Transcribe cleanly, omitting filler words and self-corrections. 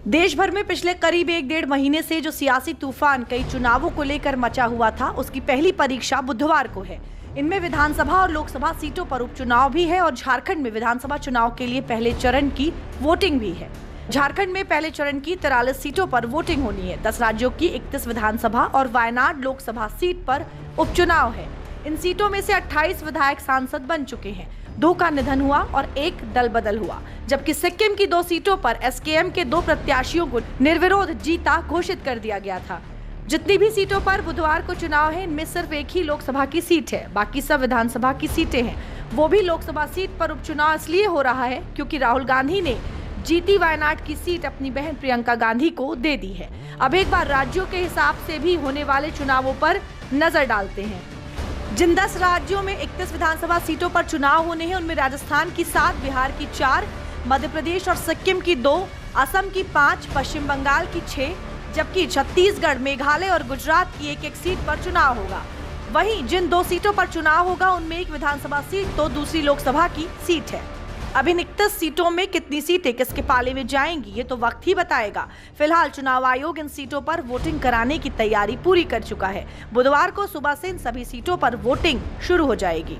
देश भर में पिछले करीब 1-1.5 महीने से जो सियासी तूफान कई चुनावों को लेकर मचा हुआ था, उसकी पहली परीक्षा बुधवार को है। इनमें विधानसभा और लोकसभा सीटों पर उपचुनाव भी है और झारखंड में विधानसभा चुनाव के लिए पहले चरण की वोटिंग भी है। झारखंड में पहले चरण की 43 सीटों पर वोटिंग होनी है। 10 राज्यों की 31 विधानसभा और वायनाड लोकसभा सीट पर उपचुनाव है। इन सीटों में से 28 विधायक सांसद बन चुके हैं। 2 का निधन हुआ और 1 दल बदल हुआ, जबकि सिक्किम की 2 सीटों पर एसकेएम के 2 प्रत्याशियों को निर्विरोध जीता घोषित कर दिया गया था। जितनी भी सीटों पर बुधवार को चुनाव है, इनमें सिर्फ एक ही लोकसभा की सीट है, बाकी सब विधानसभा की सीटें हैं। वो भी लोकसभा सीट पर उपचुनाव इसलिए हो रहा है क्योंकि राहुल गांधी ने जीती वायनाड की सीट अपनी बहन प्रियंका गांधी को दे दी है। अब एक बार राज्यों के हिसाब से भी होने वाले चुनावों पर नजर डालते हैं। जिन 10 राज्यों में 31 विधानसभा सीटों पर चुनाव होने हैं, उनमें राजस्थान की 7, बिहार की 4, मध्य प्रदेश और सिक्किम की 2, असम की 5, पश्चिम बंगाल की 6, जबकि छत्तीसगढ़, मेघालय और गुजरात की 1-1 सीट पर चुनाव होगा। वहीं जिन 2 सीटों पर चुनाव होगा, उनमें एक विधानसभा सीट तो दूसरी लोकसभा की सीट है। अब इन 31 सीटों में कितनी सीटें किसके पाले में जाएंगी, ये तो वक्त ही बताएगा। फिलहाल चुनाव आयोग इन सीटों पर वोटिंग कराने की तैयारी पूरी कर चुका है। बुधवार को सुबह से इन सभी सीटों पर वोटिंग शुरू हो जाएगी।